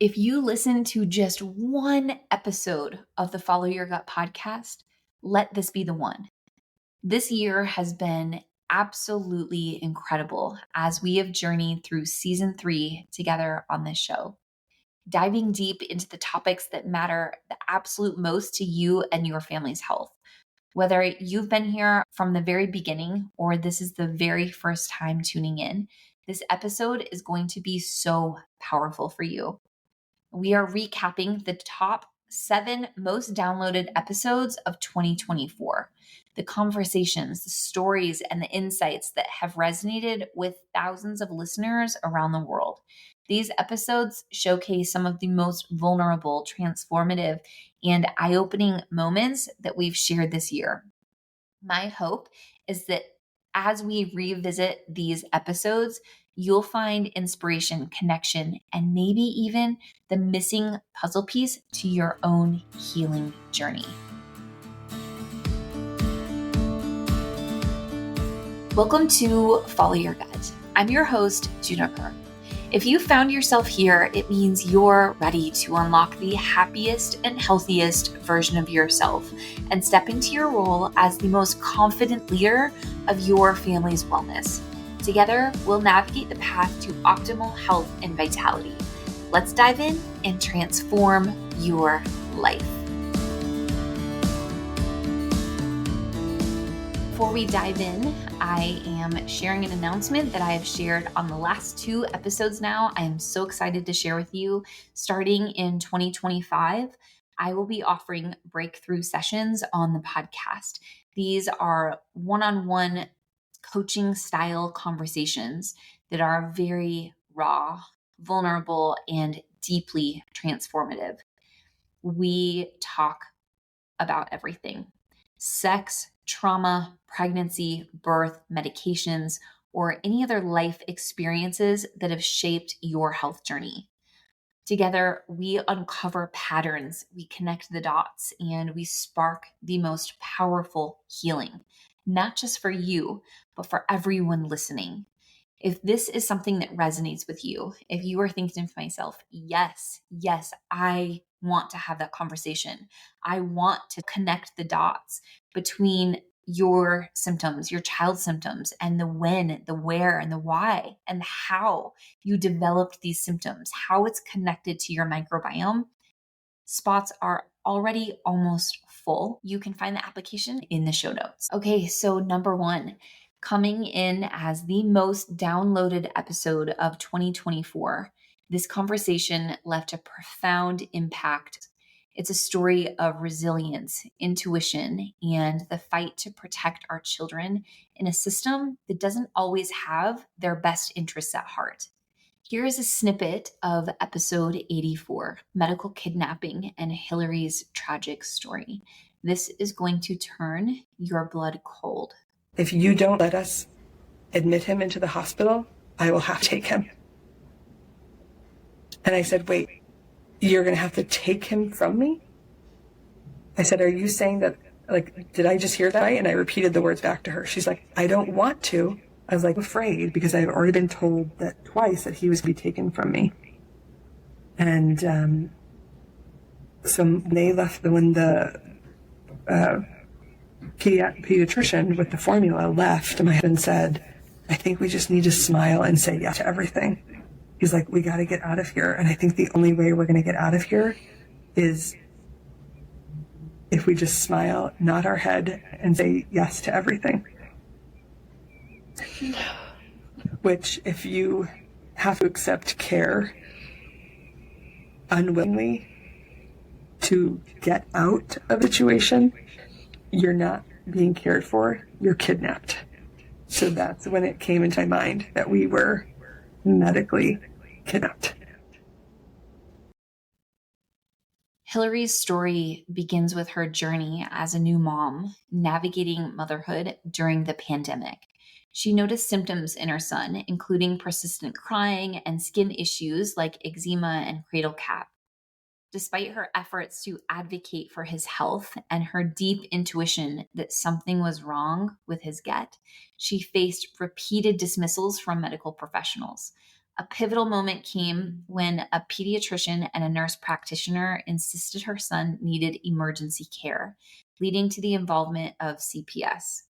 If you listen to just one episode of the Follow Your Gut podcast, let this be the one. This year has been absolutely incredible as we have journeyed through season 3 together on this show, diving deep into the topics that matter the absolute most to you and your family's health. Whether you've been here from the very beginning or this is the very first time tuning in, this episode is going to be so powerful for you. We are recapping the top 7 most downloaded episodes of 2024. The conversations, the stories, and the insights that have resonated with thousands of listeners around the world. These episodes showcase some of the most vulnerable, transformative, and eye-opening moments that we've shared this year. My hope is that as we revisit these episodes, you'll find inspiration, connection, and maybe even the missing puzzle piece to your own healing journey. Welcome to Follow Your Gut. I'm your host, Juniper. If you found yourself here, it means you're ready to unlock the happiest and healthiest version of yourself and step into your role as the most confident leader of your family's wellness. Together, we'll navigate the path to optimal health and vitality. Let's dive in and transform your life. Before we dive in, I am sharing an announcement that I have shared on the last 2 episodes now. I am so excited to share with you. Starting in 2025, I will be offering breakthrough sessions on the podcast. These are one-on-one coaching style conversations that are very raw, vulnerable, and deeply transformative. We talk about everything: sex, trauma, pregnancy, birth, medications, or any other life experiences that have shaped your health journey. Together, we uncover patterns, we connect the dots, and we spark the most powerful healing, not just for you, but for everyone listening. If this is something that resonates with you, if you are thinking to myself, yes, I want to have that conversation. I want to connect the dots between your symptoms, your child's symptoms, and the when, the where, and the why, and how you developed these symptoms, how it's connected to your microbiome. Spots are already almost full. You can find the application in the show notes. Okay, so number 1, coming in as the most downloaded episode of 2024, this conversation left a profound impact. It's a story of resilience, intuition, and the fight to protect our children in a system that doesn't always have their best interests at heart. Here is a snippet of episode 84, Medical Kidnapping and Hillary's Tragic Story. This is going to turn your blood cold. If you don't let us admit him into the hospital, I will have to take him. And I said, wait, you're going to have to take him from me? I said, are you saying that, did I just hear that right? And I repeated the words back to her. She's like, I don't want to. I was afraid because I've already been told that twice that he was to be taken from me. And so they left when the pediatrician with the formula left, and my husband said, I think we just need to smile and say yes to everything. He's like, we got to get out of here. And I think the only way we're going to get out of here is if we just smile, nod our head, and say yes to everything. Which, if you have to accept care unwillingly to get out of a situation, you're not being cared for, you're kidnapped. So that's when it came into my mind that we were medically kidnapped. Hillary's story begins with her journey as a new mom, navigating motherhood during the pandemic. She noticed symptoms in her son, including persistent crying and skin issues like eczema and cradle cap. Despite her efforts to advocate for his health and her deep intuition that something was wrong with his gut, she faced repeated dismissals from medical professionals. A pivotal moment came when a pediatrician and a nurse practitioner insisted her son needed emergency care, leading to the involvement of CPS.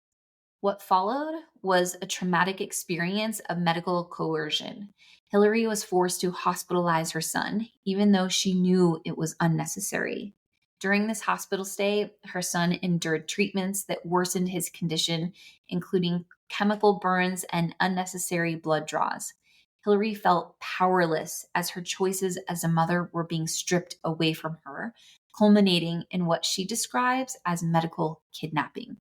What followed was a traumatic experience of medical coercion. Hillary was forced to hospitalize her son, even though she knew it was unnecessary. During this hospital stay, her son endured treatments that worsened his condition, including chemical burns and unnecessary blood draws. Hillary felt powerless as her choices as a mother were being stripped away from her, culminating in what she describes as medical kidnapping.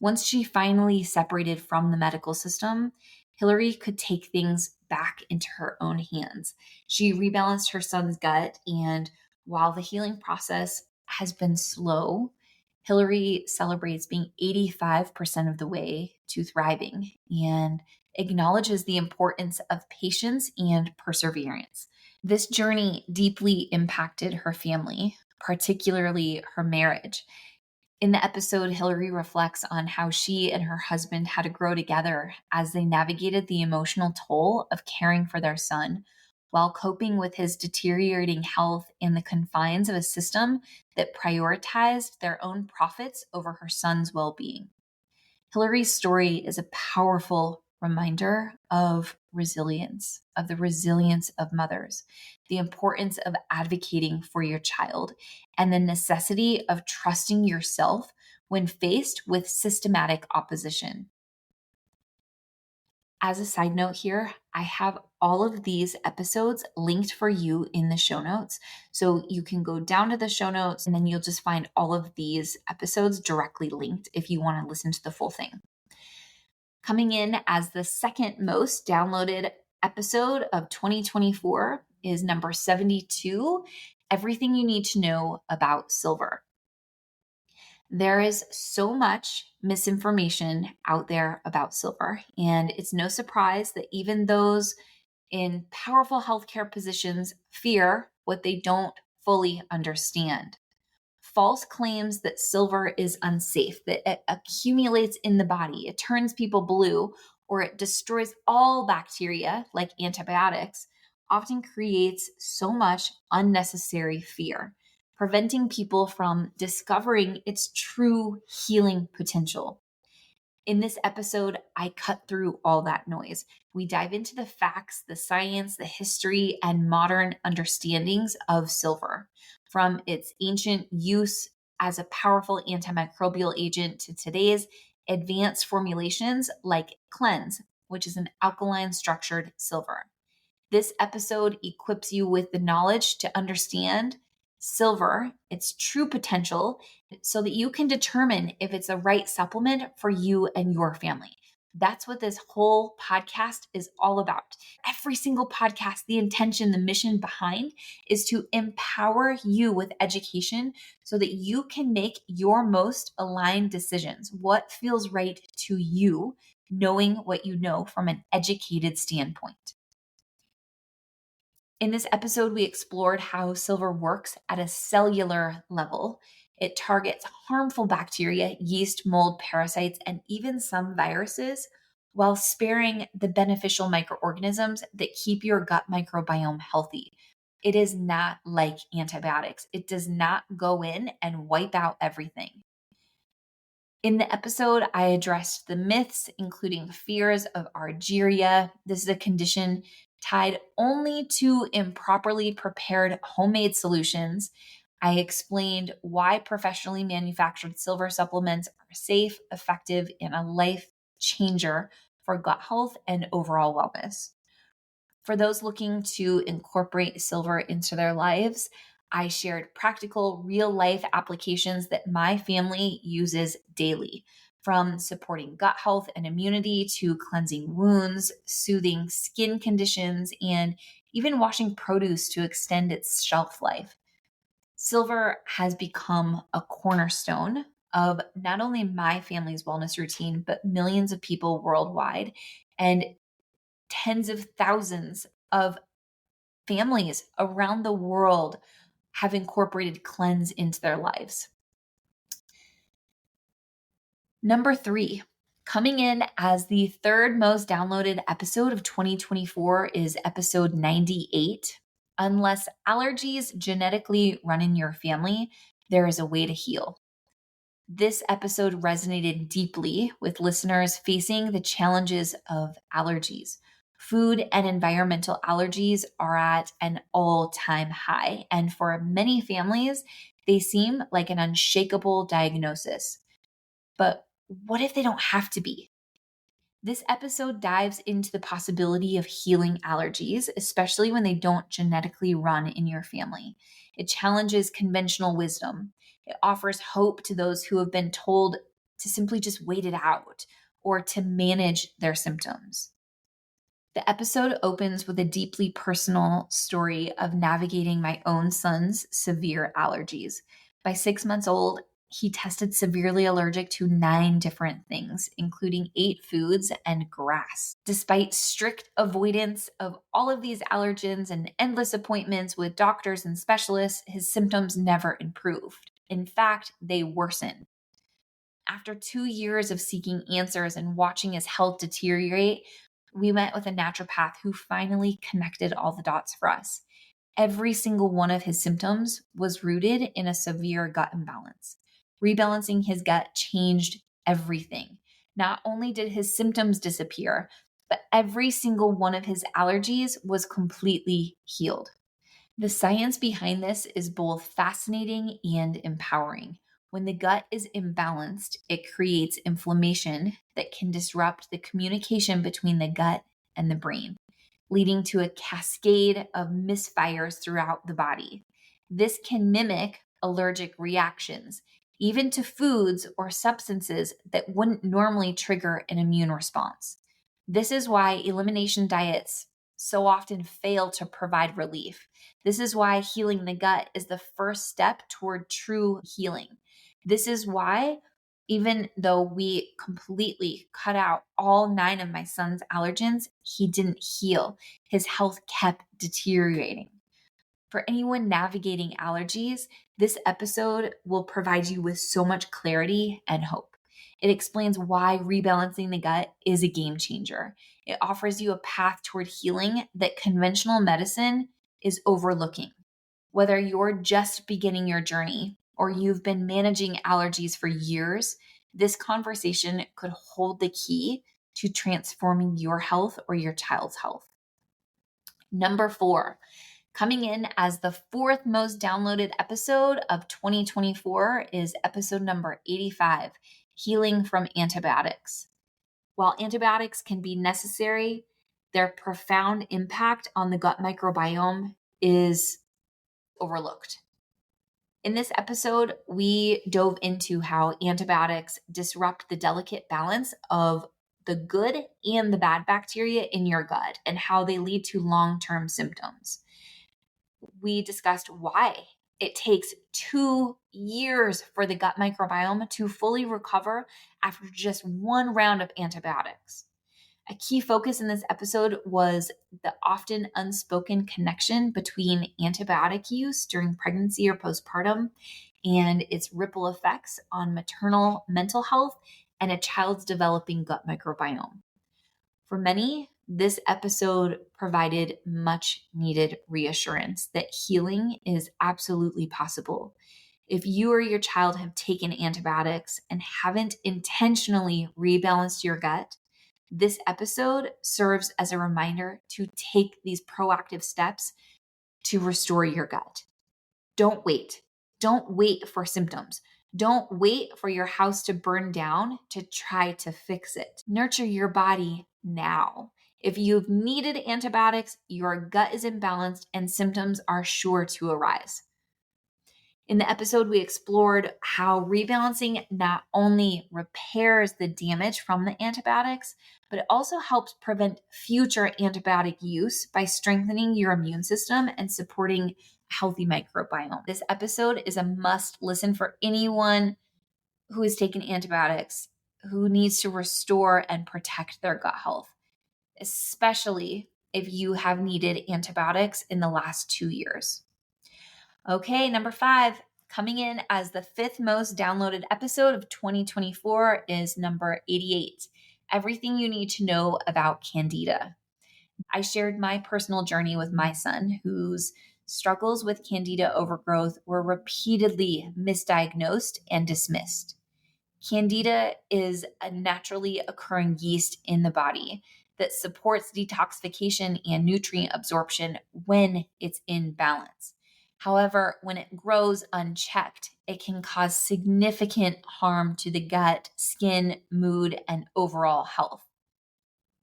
Once she finally separated from the medical system, Hillary could take things back into her own hands. She rebalanced her son's gut, and while the healing process has been slow, Hillary celebrates being 85% of the way to thriving and acknowledges the importance of patience and perseverance. This journey deeply impacted her family, particularly her marriage. In the episode, Hillary reflects on how she and her husband had to grow together as they navigated the emotional toll of caring for their son while coping with his deteriorating health in the confines of a system that prioritized their own profits over her son's well being. Hillary's story is a powerful reminder of resilience, of the resilience of mothers, the importance of advocating for your child, and the necessity of trusting yourself when faced with systematic opposition. As a side note here, I have all of these episodes linked for you in the show notes. So you can go down to the show notes and then you'll just find all of these episodes directly linked if you want to listen to the full thing. Coming in as the second most downloaded episode of 2024 is number 72, Everything You Need to Know About Silver. There is so much misinformation out there about silver, and it's no surprise that even those in powerful healthcare positions fear what they don't fully understand. False claims that silver is unsafe, that it accumulates in the body, it turns people blue, or it destroys all bacteria like antibiotics, often creates so much unnecessary fear, preventing people from discovering its true healing potential. In this episode, I cut through all that noise. We dive into the facts, the science, the history, and modern understandings of silver, from its ancient use as a powerful antimicrobial agent to today's advanced formulations like Cleanse, which is an alkaline structured silver. This episode equips you with the knowledge to understand silver, its true potential, so that you can determine if it's the right supplement for you and your family. That's what this whole podcast is all about. Every single podcast, the intention, the mission behind is to empower you with education so that you can make your most aligned decisions. What feels right to you, knowing what you know from an educated standpoint. In this episode, we explored how silver works at a cellular level. It targets harmful bacteria, yeast, mold, parasites, and even some viruses, while sparing the beneficial microorganisms that keep your gut microbiome healthy. It is not like antibiotics. It does not go in and wipe out everything. In the episode, I addressed the myths, including fears of argyria. This is a condition tied only to improperly prepared homemade solutions. I explained why professionally manufactured silver supplements are safe, effective, and a life changer for gut health and overall wellness. For those looking to incorporate silver into their lives, I shared practical, real life applications that my family uses daily, from supporting gut health and immunity to cleansing wounds, soothing skin conditions, and even washing produce to extend its shelf life. Silver has become a cornerstone of not only my family's wellness routine, but millions of people worldwide, and tens of thousands of families around the world have incorporated Cleanse into their lives. Number 3, Coming in as the third most downloaded episode of 2024 is episode 98. Unless allergies genetically run in your family, there is a way to heal. This episode resonated deeply with listeners facing the challenges of allergies. Food and environmental allergies are at an all-time high, and for many families, they seem like an unshakable diagnosis. But what if they don't have to be? This episode dives into the possibility of healing allergies, especially when they don't genetically run in your family. It challenges conventional wisdom. It offers hope to those who have been told to simply just wait it out or to manage their symptoms. The episode opens with a deeply personal story of navigating my own son's severe allergies. By 6 months old, he tested severely allergic to 9 different things, including 8 foods and grass. Despite strict avoidance of all of these allergens and endless appointments with doctors and specialists, his symptoms never improved. In fact, they worsened. After 2 years of seeking answers and watching his health deteriorate, we met with a naturopath who finally connected all the dots for us. Every single one of his symptoms was rooted in a severe gut imbalance. Rebalancing his gut changed everything. Not only did his symptoms disappear, but every single one of his allergies was completely healed. The science behind this is both fascinating and empowering. When the gut is imbalanced, it creates inflammation that can disrupt the communication between the gut and the brain, leading to a cascade of misfires throughout the body. This can mimic allergic reactions, even to foods or substances that wouldn't normally trigger an immune response. This is why elimination diets so often fail to provide relief. This is why healing the gut is the first step toward true healing. This is why, even though we completely cut out all 9 of my son's allergens, he didn't heal. His health kept deteriorating. For anyone navigating allergies, this episode will provide you with so much clarity and hope. It explains why rebalancing the gut is a game changer. It offers you a path toward healing that conventional medicine is overlooking. Whether you're just beginning your journey or you've been managing allergies for years, this conversation could hold the key to transforming your health or your child's health. Number 4, coming in as the 4th most downloaded episode of 2024 is episode number 85, Healing from Antibiotics. While antibiotics can be necessary, their profound impact on the gut microbiome is overlooked. In this episode, we dove into how antibiotics disrupt the delicate balance of the good and the bad bacteria in your gut and how they lead to long-term symptoms. We discussed why it takes 2 years for the gut microbiome to fully recover after just one round of antibiotics. A key focus in this episode was the often unspoken connection between antibiotic use during pregnancy or postpartum and its ripple effects on maternal mental health and a child's developing gut microbiome. For many, this episode provided much needed reassurance that healing is absolutely possible. If you or your child have taken antibiotics and haven't intentionally rebalanced your gut, this episode serves as a reminder to take these proactive steps to restore your gut. Don't wait. Don't wait for symptoms. Don't wait for your house to burn down to try to fix it. Nurture your body now. If you've needed antibiotics, your gut is imbalanced and symptoms are sure to arise. In the episode, we explored how rebalancing not only repairs the damage from the antibiotics, but it also helps prevent future antibiotic use by strengthening your immune system and supporting a healthy microbiome. This episode is a must listen for anyone who is taking antibiotics, who needs to restore and protect their gut health, especially if you have needed antibiotics in the last 2 years. Okay, number 5, Coming in as the 5th most downloaded episode of 2024 is number 88, Everything You Need to Know About Candida. I shared my personal journey with my son, whose struggles with candida overgrowth were repeatedly misdiagnosed and dismissed. Candida is a naturally occurring yeast in the body that supports detoxification and nutrient absorption when it's in balance. However, when it grows unchecked, it can cause significant harm to the gut, skin, mood, and overall health.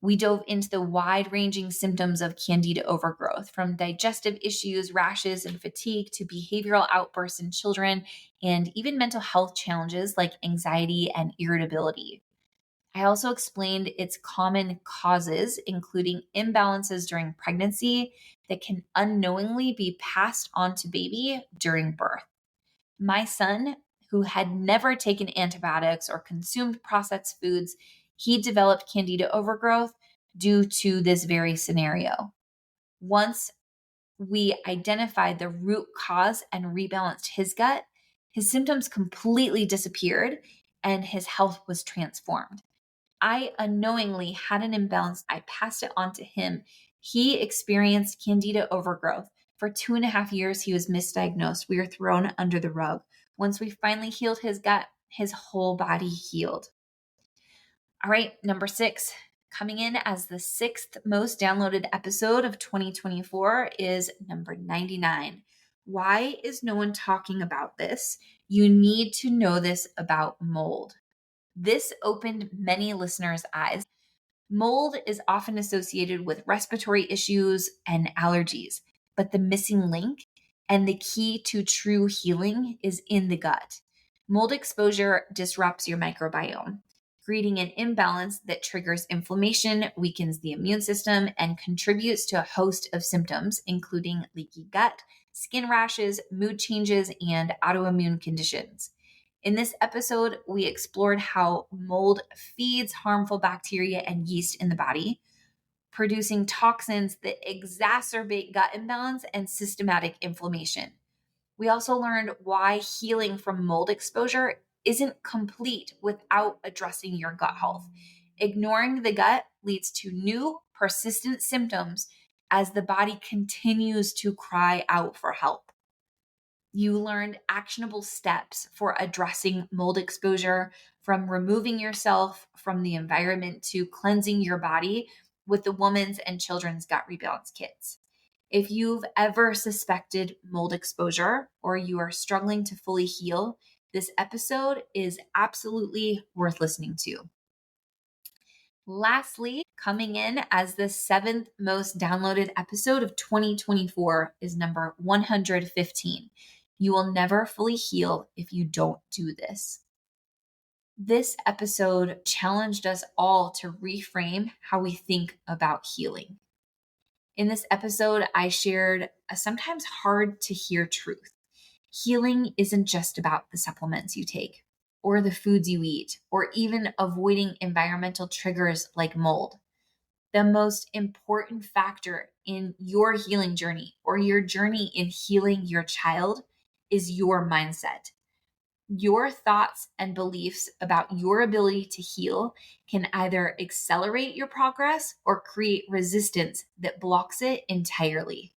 We dove into the wide-ranging symptoms of candida overgrowth, from digestive issues, rashes, and fatigue to behavioral outbursts in children, and even mental health challenges like anxiety and irritability. I also explained its common causes, including imbalances during pregnancy that can unknowingly be passed on to baby during birth. My son, who had never taken antibiotics or consumed processed foods, he developed candida overgrowth due to this very scenario. Once we identified the root cause and rebalanced his gut, his symptoms completely disappeared and his health was transformed. I unknowingly had an imbalance. I passed it on to him. He experienced candida overgrowth. For 2.5 years, he was misdiagnosed. We were thrown under the rug. Once we finally healed his gut, his whole body healed. All right, number 6, coming in as the 6th most downloaded episode of 2024 is number 99. Why is no one talking about this? You need to know this about mold. This opened many listeners' eyes. Mold is often associated with respiratory issues and allergies, but the missing link and the key to true healing is in the gut. Mold exposure disrupts your microbiome, creating an imbalance that triggers inflammation, weakens the immune system, and contributes to a host of symptoms, including leaky gut, skin rashes, mood changes, and autoimmune conditions. In this episode, we explored how mold feeds harmful bacteria and yeast in the body, producing toxins that exacerbate gut imbalance and systematic inflammation. We also learned why healing from mold exposure isn't complete without addressing your gut health. Ignoring the gut leads to new, persistent symptoms as the body continues to cry out for help. You learned actionable steps for addressing mold exposure, from removing yourself from the environment to cleansing your body with the Women's and Children's Gut Rebalance Kits. If you've ever suspected mold exposure or you are struggling to fully heal, this episode is absolutely worth listening to. Lastly, coming in as the 7th most downloaded episode of 2024 is number 115. You will never fully heal if you don't do this. This episode challenged us all to reframe how we think about healing. In this episode, I shared a sometimes hard to hear truth. Healing isn't just about the supplements you take, or the foods you eat, or even avoiding environmental triggers like mold. The most important factor in your healing journey or your journey in healing your child is your mindset. Your thoughts and beliefs about your ability to heal can either accelerate your progress or create resistance that blocks it entirely.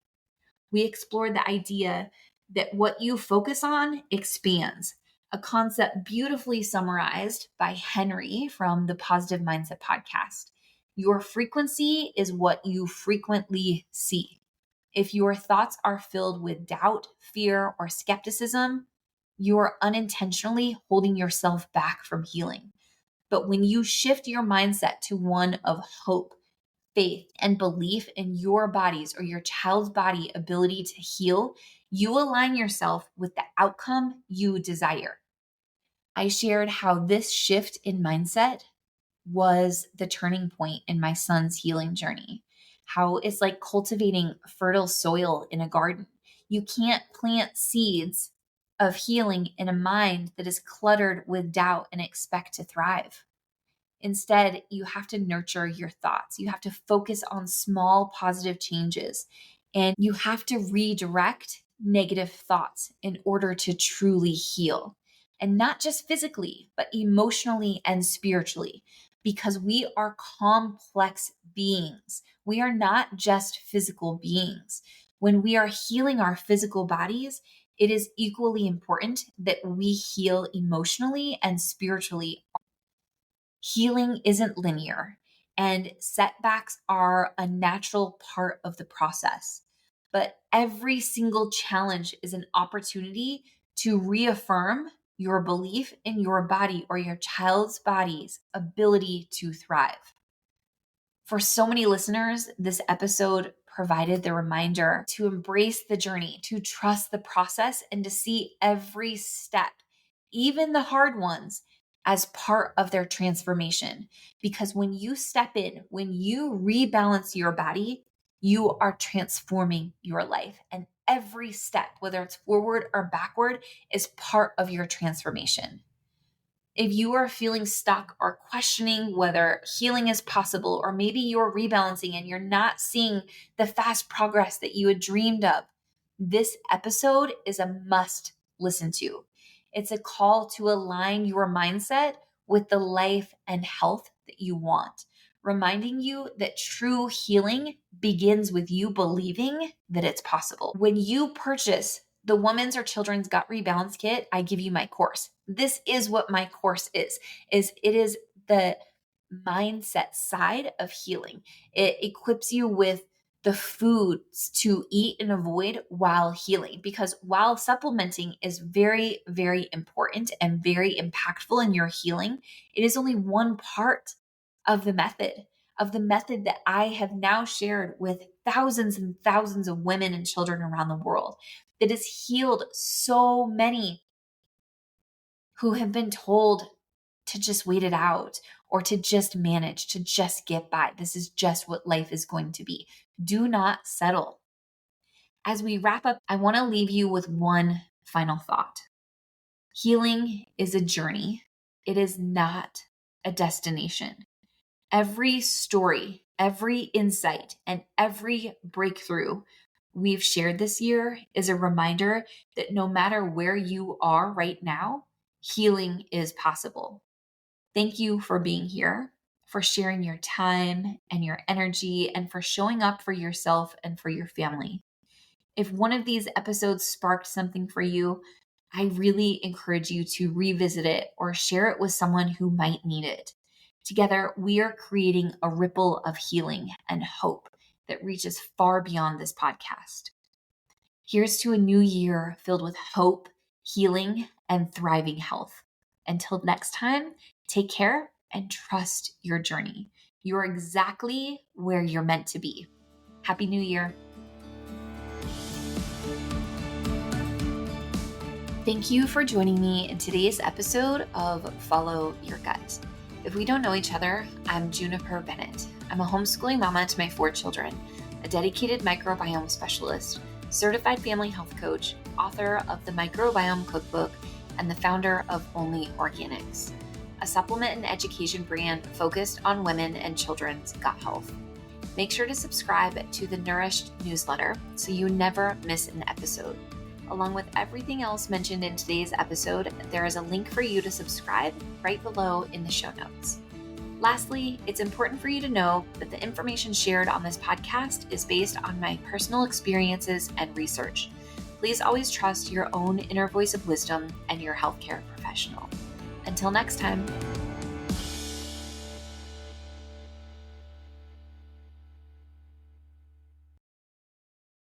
We explored the idea that what you focus on expands, a concept beautifully summarized by Henry from the Positive Mindset podcast. Your frequency is what you frequently see. If your thoughts are filled with doubt, fear, or skepticism, you are unintentionally holding yourself back from healing. But when you shift your mindset to one of hope, faith, and belief in your body's or your child's body ability to heal, you align yourself with the outcome you desire. I shared how this shift in mindset was the turning point in my son's healing journey. How it's like cultivating fertile soil in a garden. You can't plant seeds of healing in a mind that is cluttered with doubt and expect to thrive. Instead, you have to nurture your thoughts. You have to focus on small positive changes, and you have to redirect negative thoughts in order to truly heal. And not just physically, but emotionally and spiritually, because we are complex beings. We are not just physical beings. When we are healing our physical bodies, it is equally important that we heal emotionally and spiritually. Healing isn't linear, and setbacks are a natural part of the process. But every single challenge is an opportunity to reaffirm your belief in your body or your child's body's ability to thrive. For so many listeners, this episode provided the reminder to embrace the journey, to trust the process, and to see every step, even the hard ones, as part of their transformation. Because when you step in, when you rebalance your body, you are transforming your life. And every step, whether it's forward or backward, is part of your transformation. If you are feeling stuck or questioning whether healing is possible, or maybe you're rebalancing and you're not seeing the fast progress that you had dreamed of, this episode is a must listen to. It's a call to align your mindset with the life and health that you want, reminding you that true healing begins with you believing that it's possible. When you purchase the Women's or Children's Gut Rebalance Kit, I give you my course. This is what my course is it is the mindset side of healing. It equips you with the foods to eat and avoid while healing, because while supplementing is very, very important and very impactful in your healing, it is only one part of the method that I have now shared with thousands and thousands of women and children around the world, that has healed so many who have been told to just wait it out or to just manage, to just get by. This is just what life is going to be. Do not settle. As we wrap up, I want to leave you with one final thought. Healing is a journey. It is not a destination. Every story, every insight, and every breakthrough we've shared this year is a reminder that no matter where you are right now, healing is possible. Thank you for being here, for sharing your time and your energy, and for showing up for yourself and for your family. If one of these episodes sparked something for you, I really encourage you to revisit it or share it with someone who might need it. Together, we are creating a ripple of healing and hope that reaches far beyond this podcast. Here's to a new year filled with hope, healing, and thriving health. Until next time, take care and trust your journey. You're exactly where you're meant to be. Happy New Year. Thank you for joining me in today's episode of Follow Your Gut. If we don't know each other, I'm Juniper Bennett. I'm a homeschooling mama to my 4 children, a dedicated microbiome specialist, certified family health coach, author of the Microbiome Cookbook, and the founder of ōNLē Organics, a supplement and education brand focused on women and children's gut health. Make sure to subscribe to the Nourished newsletter so you never miss an episode. Along with everything else mentioned in today's episode, there is a link for you to subscribe right below in the show notes. Lastly, it's important for you to know that the information shared on this podcast is based on my personal experiences and research. Please always trust your own inner voice of wisdom and your healthcare professional. Until next time.